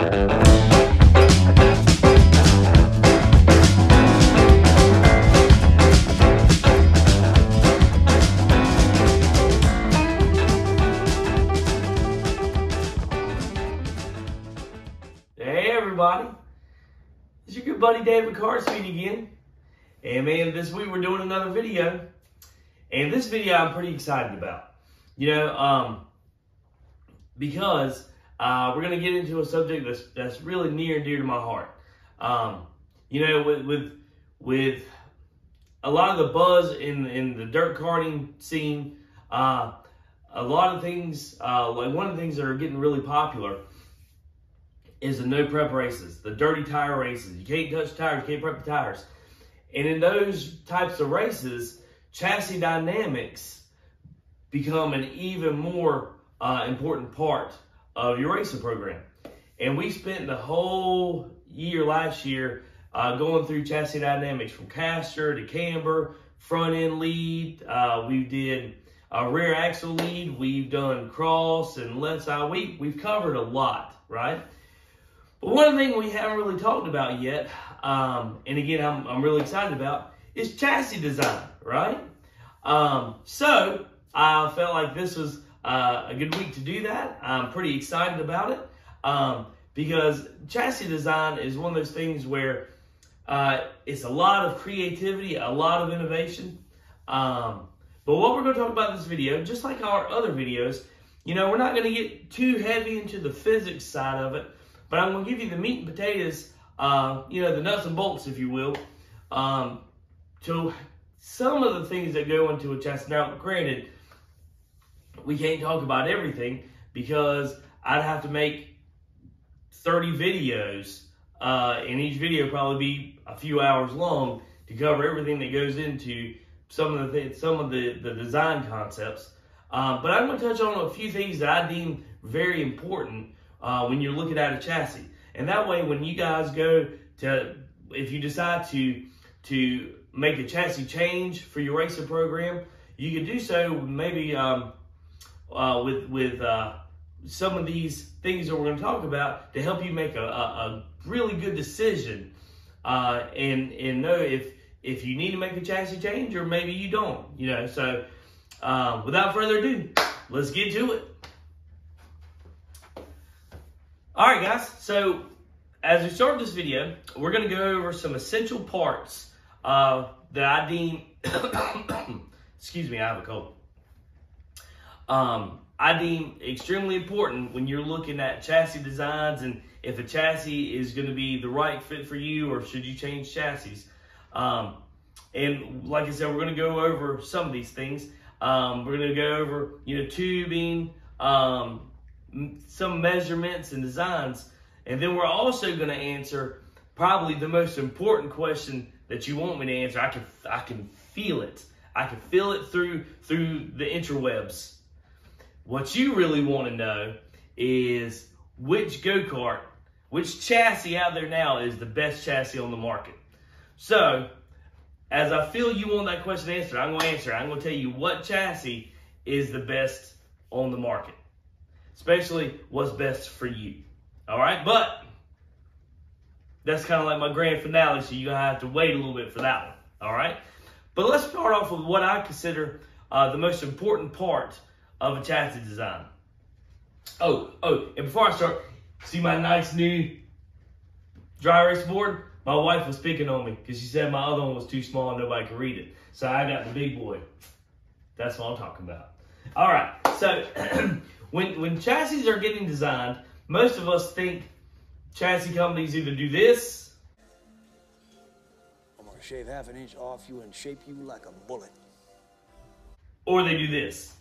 Hey everybody, it's your good buddy Dave with KartSpeed again. And man, this week we're doing another video. And this video I'm pretty excited about. Because we're going to get into a subject that's really near and dear to my heart. With a lot of the buzz in the dirt karting scene, a lot of things, like one of the things that are getting really popular is the no prep races, the dirty tire races. You can't touch tires, you can't prep the tires. And in those types of races, chassis dynamics become an even more important part of your racing program. And we spent the whole year last year going through chassis dynamics from caster to camber, front end lead. We did a rear axle lead. We've done cross and left side. We've covered a lot, right? But one thing we haven't really talked about yet, and again, I'm really excited about, is chassis design, right? So I felt like this was a good week to do that. I'm pretty excited about it because chassis design is one of those things where it's a lot of creativity, a lot of innovation. But what we're going to talk about in this video, just like our other videos, we're not going to get too heavy into the physics side of it, but I'm going to give you the meat and potatoes, the nuts and bolts, if you will, to some of the things that go into a chassis. Now, granted, we can't talk about everything because I'd have to make 30 videos, and each video probably be a few hours long to cover everything that goes into some of the design concepts. But I'm going to touch on a few things that I deem very important when you're looking at a chassis. And that way, when you guys go to, if you decide to make a chassis change for your racing program, you can do so maybe with some of these things that we're going to talk about to help you make a really good decision and know if you need to make a chassis change or maybe you don't. So without further ado, let's get to it. All right, guys. So as we start this video, we're going to go over some essential parts that I deem, excuse me, I have a cold. I deem extremely important when you're looking at chassis designs and if a chassis is going to be the right fit for you or should you change chassis. And like I said, we're going to go over some of these things. We're going to go over, tubing, some measurements and designs. And then we're also going to answer probably the most important question that you want me to answer. I can feel it. I can feel it through the interwebs. What you really want to know is which go-kart, which chassis out there now is the best chassis on the market. So, as I feel you want that question answered, I'm going to answer it. I'm going to tell you what chassis is the best on the market, especially what's best for you. All right, but that's kind of like my grand finale, so you're going to have to wait a little bit for that one. All right, but let's start off with what I consider the most important part of a chassis design. Oh, and before I start, see my nice new dry erase board? My wife was picking on me because she said my other one was too small and nobody could read it. So I got the big boy. That's what I'm talking about. All right, so when chassis are getting designed, most of us think chassis companies either do this. I'm gonna shave half an inch off you and shape you like a bullet. Or they do this.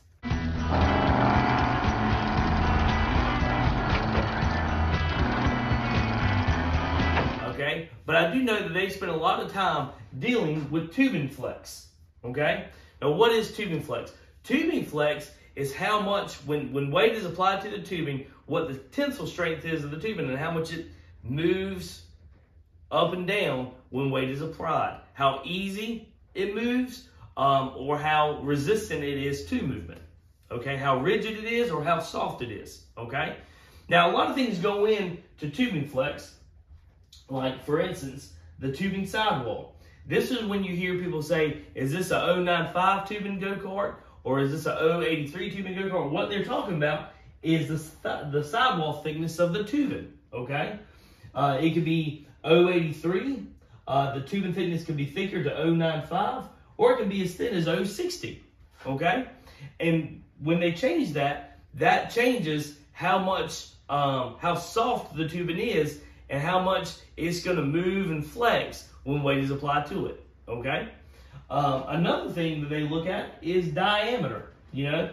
Okay, but I do know that they spend a lot of time dealing with tubing flex. Okay, now what is tubing flex? Tubing flex is how much, when weight is applied to the tubing, what the tensile strength is of the tubing and how much it moves up and down when weight is applied. How easy it moves or how resistant it is to movement. Okay, how rigid it is or how soft it is. Okay, now a lot of things go in to tubing flex, like for instance, the tubing sidewall. This is when you hear people say, is this a 095 tubing go-kart or is this a 083 tubing go-kart? What they're talking about is the sidewall thickness of the tubing, okay? It could be 083, the tubing thickness could be thicker to 095, or it can be as thin as 060, okay? And when they change that, that changes how much, how soft the tubing is and how much it's gonna move and flex when weight is applied to it, okay? Another thing that they look at is diameter, you know?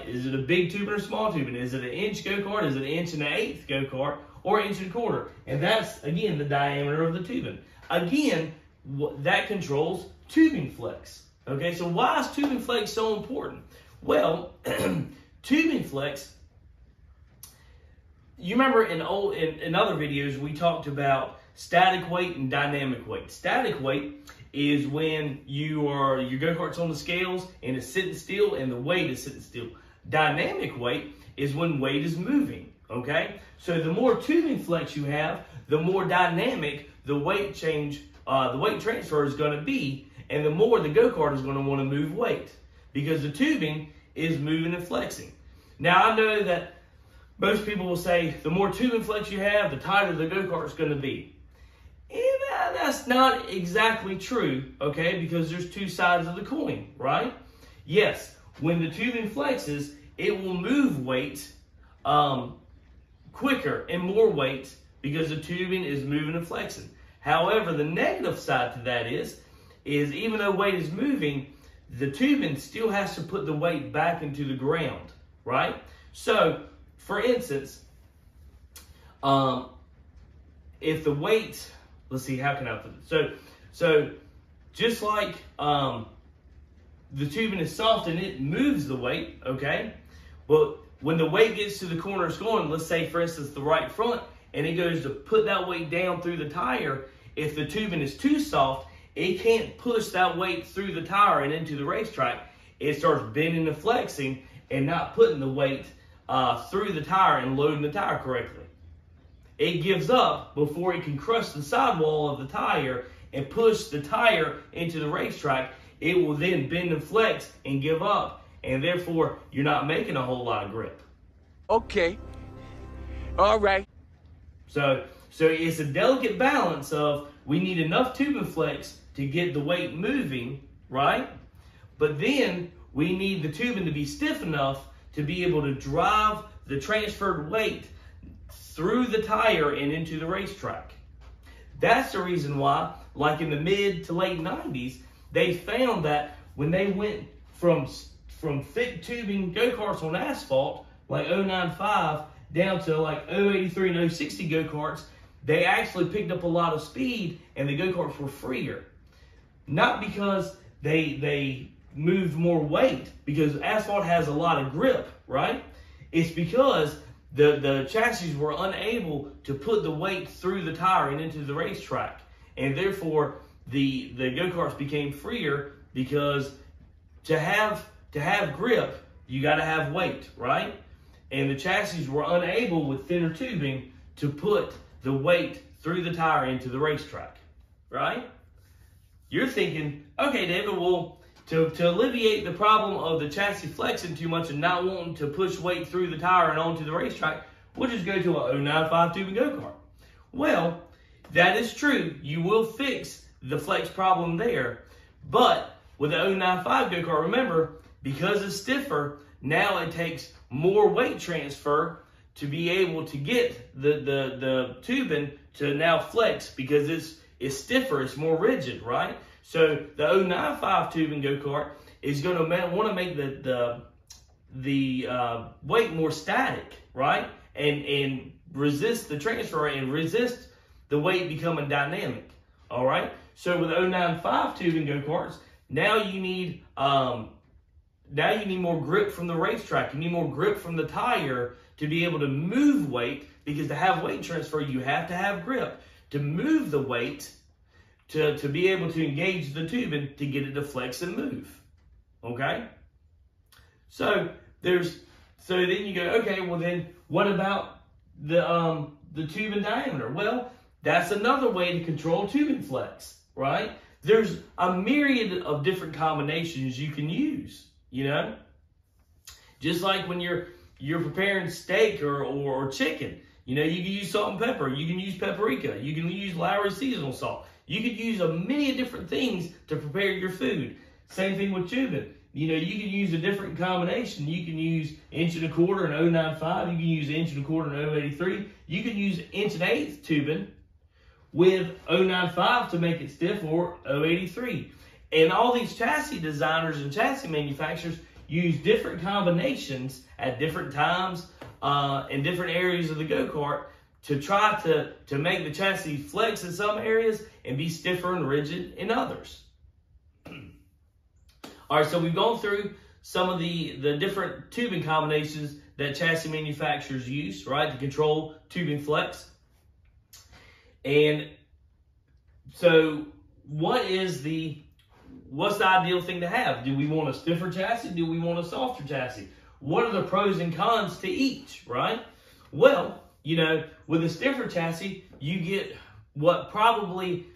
Is it a big tubing or small tubing? Is it an inch go-kart? Is it an inch and an eighth go-kart? Or inch and a quarter? And that's, again, the diameter of the tubing. Again, that controls tubing flex, okay? So why is tubing flex so important? Well, tubing flex, you remember in other videos we talked about static weight and dynamic weight. Static weight is when your go-kart's on the scales and it's sitting still and the weight is sitting still. Dynamic weight is when weight is moving, okay? So the more tubing flex you have, the more dynamic the weight change, the weight transfer is gonna be, and the more the go-kart is gonna wanna move weight because the tubing is moving and flexing. Now I know that most people will say the more tubing flex you have, the tighter the go-kart is gonna be. And that's not exactly true, okay? Because there's two sides of the coin, right? Yes, when the tubing flexes, it will move weight quicker and more weight because the tubing is moving and flexing. However, the negative side to that is even though weight is moving, the tubing still has to put the weight back into the ground, right? So, for instance, if the weight, let's see, how can I put it? So just like the tubing is soft and it moves the weight, okay? But when the weight gets to the corner it's going, let's say for instance the right front, and it goes to put that weight down through the tire, if the tubing is too soft, it can't push that weight through the tire and into the racetrack. It starts bending and flexing and not putting the weight through the tire and loading the tire correctly. It gives up before it can crush the sidewall of the tire and push the tire into the racetrack. It will then bend and flex and give up, and therefore you're not making a whole lot of grip. Okay. All right. So it's a delicate balance of we need enough tubing flex to get the weight moving, right? But then we need the tubing to be stiff enough to be able to drive the transferred weight through the tire and into the racetrack. That's the reason why, like in the mid to late 90s, they found that when they went from thick tubing go-karts on asphalt, like 095, down to like 083 and 060 go-karts, they actually picked up a lot of speed and the go-karts were freer. Not because they moved more weight, because asphalt has a lot of grip, right? It's because the chassis were unable to put the weight through the tire and into the racetrack. And therefore, the go-karts became freer because to have grip, you got to have weight, right? And the chassis were unable with thinner tubing to put the weight through the tire into the racetrack, right? You're thinking, okay, David, well, to alleviate the problem of the chassis flexing too much and not wanting to push weight through the tire and onto the racetrack, we'll just go to a 095 tubing go-kart. Well, that is true. You will fix the flex problem there. But with the 095 go-kart, remember, because it's stiffer, now it takes more weight transfer to be able to get the tubing to now flex because it's stiffer, it's more rigid, right? So the 095 tubing go-kart is going to want to make the weight more static, right? And resist the transfer and resist the weight becoming dynamic, all right? So with 095 tubing go-karts, now you need more grip from the racetrack. You need more grip from the tire to be able to move weight, because to have weight transfer, you have to have grip to move the weight to be able to engage the tubing to get it to flex and move, okay? So then you go, okay, well then what about the the tube in diameter? Well, that's another way to control tubing flex, right? There's a myriad of different combinations you can use, you know? Just like when you're preparing steak or chicken, you know, you can use salt and pepper, you can use paprika, you can use Lowry seasonal salt. You could use a many different things to prepare your food. Same thing with tubing. You know, you can use a different combination. You can use 1¼ and 095. You can use 1¼ and 083. You can use 1/8 tubing with 095 to make it stiff, or 083. And all these chassis designers and chassis manufacturers use different combinations at different times in different areas of the go-kart to try to make the chassis flex in some areas and be stiffer and rigid in others. All right, so we've gone through some of the different tubing combinations that chassis manufacturers use, right, to control tubing flex. And so what's the ideal thing to have? Do we want a stiffer chassis? Do we want a softer chassis? What are the pros and cons to each, right? Well, you know, with a stiffer chassis, you get what probably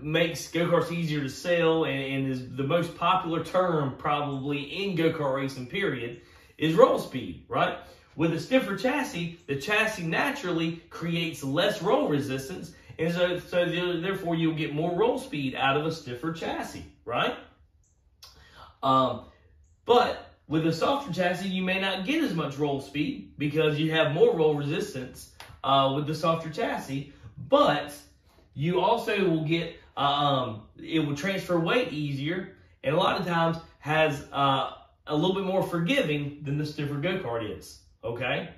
makes go-karts easier to sell and is the most popular term probably in go-kart racing, period, is roll speed, right? With a stiffer chassis, the chassis naturally creates less roll resistance, and so therefore you'll get more roll speed out of a stiffer chassis, right? But with a softer chassis, you may not get as much roll speed because you have more roll resistance with the softer chassis, but you also will get, it will transfer weight easier, and a lot of times has a little bit more forgiving than the stiffer go-kart is, okay?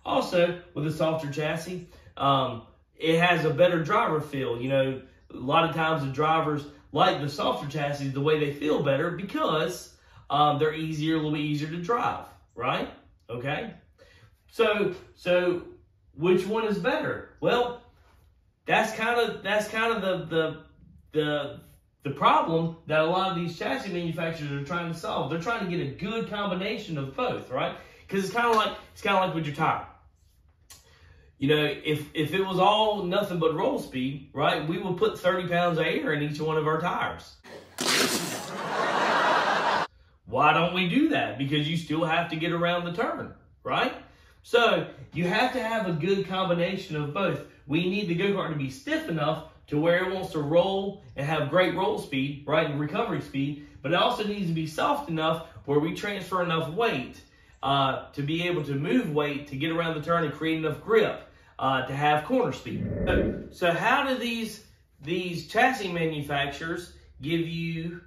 Also, with a softer chassis, it has a better driver feel. You know, a lot of times the drivers like the softer chassis the way they feel better because they're a little bit easier to drive, right? Okay? So which one is better? Well, that's kind of the problem that a lot of these chassis manufacturers are trying to solve. They're trying to get a good combination of both, right? Because it's kind of like with your tire. You know, if it was all nothing but roll speed, right, we would put 30 pounds of air in each one of our tires. Why don't we do that? Because you still have to get around the turn, right? So you have to have a good combination of both. We need the go-kart to be stiff enough to where it wants to roll and have great roll speed, right, and recovery speed, but it also needs to be soft enough where we transfer enough weight to be able to move weight to get around the turn and create enough grip to have corner speed. So how do these chassis manufacturers give you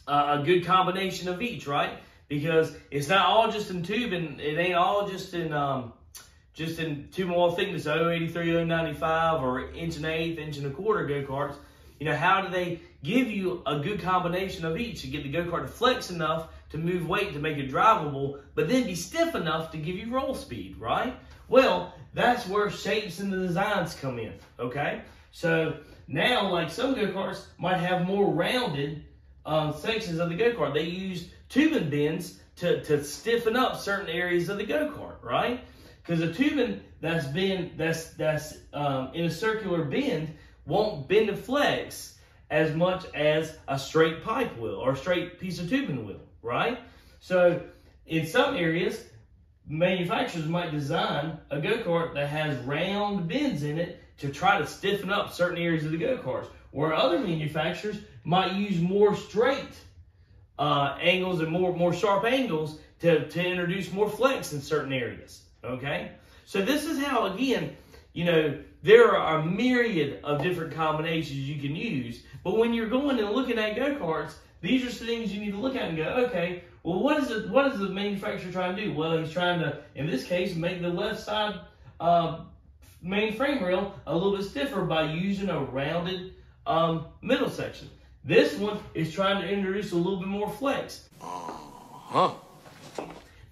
a good combination of each, right? Because it's not all just in tubing, it ain't all just in tube wall thickness, 083, 095, or 1/8, 1¼ go-karts. You know, how do they give you a good combination of each to get the go-kart to flex enough to move weight to make it drivable, but then be stiff enough to give you roll speed, right? Well, that's where shapes and the designs come in, okay? So now, like some go-karts might have more rounded sections of the go-kart. They use tubing bends to stiffen up certain areas of the go-kart, right? Because a tubing that's in a circular bend won't bend and flex as much as a straight pipe will or a straight piece of tubing will, right? So in some areas, manufacturers might design a go-kart that has round bends in it to try to stiffen up certain areas of the go-karts, where other manufacturers might use more straight angles and more sharp angles to introduce more flex in certain areas, okay? So this is how, again, you know, there are a myriad of different combinations you can use, but when you're going and looking at go-karts, these are things you need to look at and go, okay, well, what is the manufacturer trying to do? Well, he's trying to, in this case, make the left side main frame rail a little bit stiffer by using a rounded middle section. This one is trying to introduce a little bit more flex.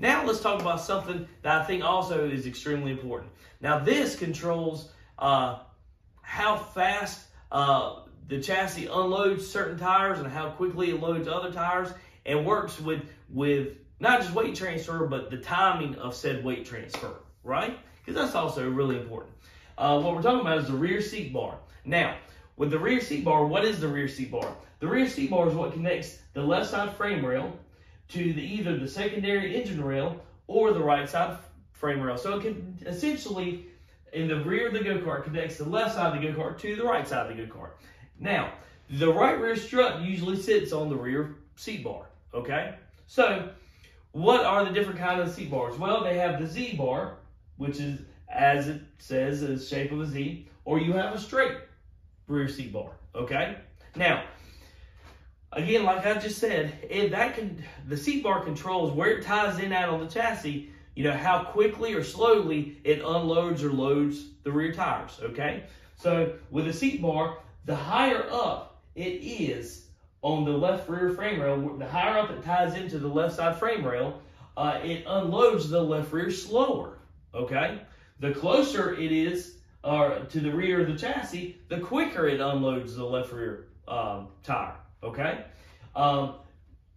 Now let's talk about something that I think also is extremely important. Now this controls how fast the chassis unloads certain tires and how quickly it loads other tires, and works with not just weight transfer, but the timing of said weight transfer, right? because that's also really important. What we're talking about is the rear seat bar. Now, with the rear seat bar, what is the rear seat bar? The rear seat bar is what connects the left side frame rail to either the secondary engine rail or the right side frame rail. So it can essentially, in the rear of the go-kart, connects the left side of the go-kart to the right side of the go-kart. Now, the right rear strut usually sits on the rear seat bar, okay? So, what are the different kinds of seat bars? Well, they have the Z bar, which is, as it says, the shape of a Z, or you have a straight rear seat bar, okay? Now, again, like I just said, the seat bar controls where it ties in at on the chassis, you know, how quickly or slowly it unloads or loads the rear tires, okay? So with a seat bar, the higher up it is on the left rear frame rail, the higher up it ties into the left side frame rail, it unloads the left rear slower, okay? The closer it is to the rear of the chassis, the quicker it unloads the left rear tire, okay?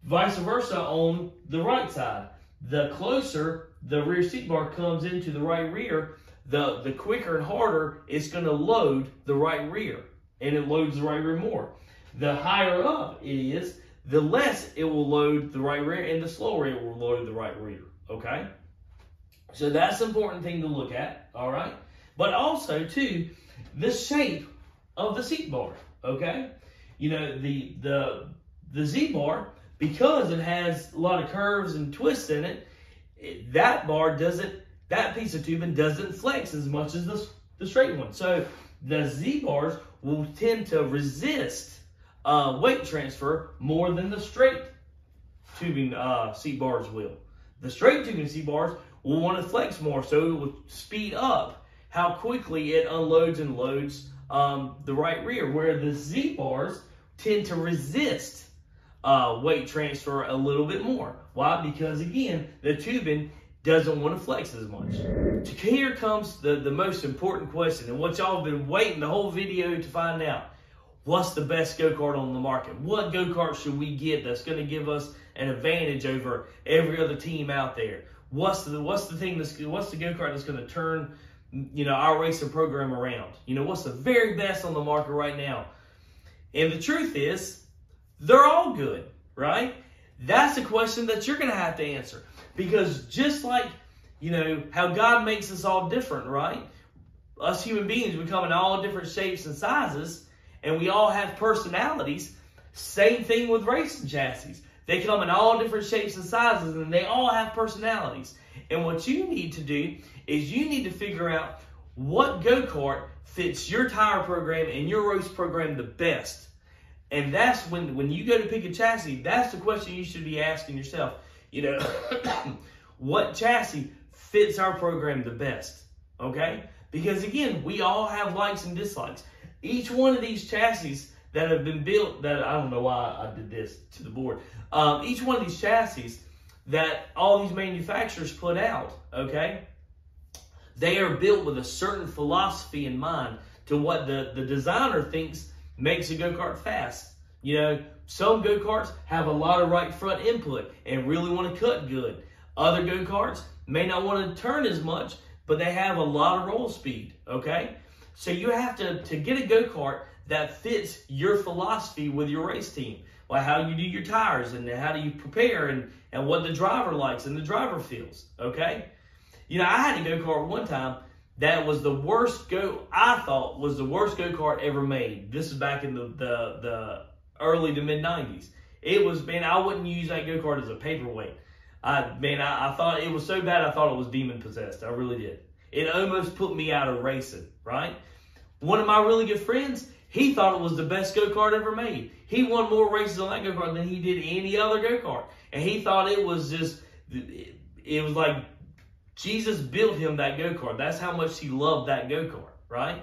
Vice versa on the right side. The closer the rear seat bar comes into the right rear, the quicker and harder it's going to load the right rear, and it loads the right rear more. The higher up it is, the less it will load the right rear, and the slower it will load the right rear, okay? So that's an important thing to look at, all right? But also, too, the shape of the seat bar, okay? You know, the Z bar, because it has a lot of curves and twists in it, that piece of tubing doesn't flex as much as the straight one. So the Z bars will tend to resist weight transfer more than the straight tubing seat bars will. The straight tubing seat bars will want to flex more, so it will speed up how quickly it unloads and loads the right rear, where the Z bars tend to resist weight transfer a little bit more. Why? Because again, the tubing doesn't want to flex as much. Here comes the most important question, and what y'all have been waiting the whole video to find out. What's the best go-kart on the market? What go-kart should we get that's going to give us an advantage over every other team out there? What's the go-kart that's going to turn, you know, our racing program around? You know, what's the very best on the market right now? And the truth is, they're all good, right? That's a question that you're going to have to answer. Because just like, you know, how God makes us all different, right? Us human beings, we come in all different shapes and sizes, and we all have personalities. Same thing with racing chassis. They come in all different shapes and sizes, and they all have personalities. And what you need to do is you need to figure out what go-kart fits your tire program and your race program the best. And that's when you go to pick a chassis, that's the question you should be asking yourself. You know, what chassis fits our program the best, okay? Because again, we all have likes and dislikes. Each one of these chassis that have been built, that I don't know why I did this to the board. Each one of these chassis that all these manufacturers put out, okay? They are built with a certain philosophy in mind to what the designer thinks makes a go-kart fast. You know, some go-karts have a lot of right front input and really want to cut good. Other go-karts may not want to turn as much, but they have a lot of roll speed, okay? So you have to get a go-kart that fits your philosophy with your race team. Like how you do your tires and how do you prepare and what the driver likes and the driver feels, okay? You know, I had a go-kart one time that was the worst I thought was the worst go-kart ever made. This is back in the early to mid-90s. It was, man, I wouldn't use that go-kart as a paperweight. I thought it was so bad I thought it was demon-possessed. I really did. It almost put me out of racing, right? One of my really good friends, he thought it was the best go-kart ever made. He won more races on that go-kart than he did any other go-kart. And he thought it was just, it was like Jesus built him that go-kart. That's how much he loved that go-kart, right?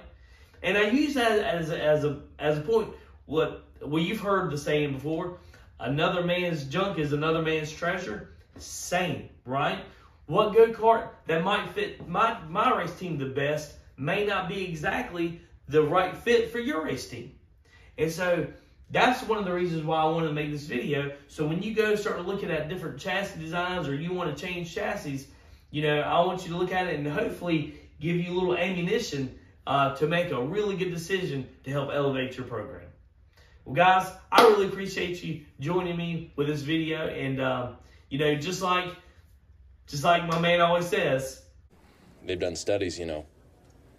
And I use that as a point. Well, you've heard the saying before, another man's junk is another man's treasure. Same, right? What go-kart that might fit my race team the best may not be exactly the right fit for your race team. And so that's one of the reasons why I wanted to make this video. So when you go start looking at different chassis designs or you want to change chassis, you know, I want you to look at it and hopefully give you a little ammunition to make a really good decision to help elevate your program. Well, guys, I really appreciate you joining me with this video. And, you know, just like my man always says, they've done studies, you know,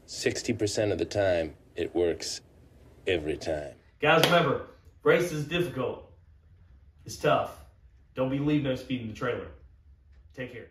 60% of the time it works every time. Guys, remember, race is difficult. It's tough. Don't be leaving no speed in the trailer. Take care.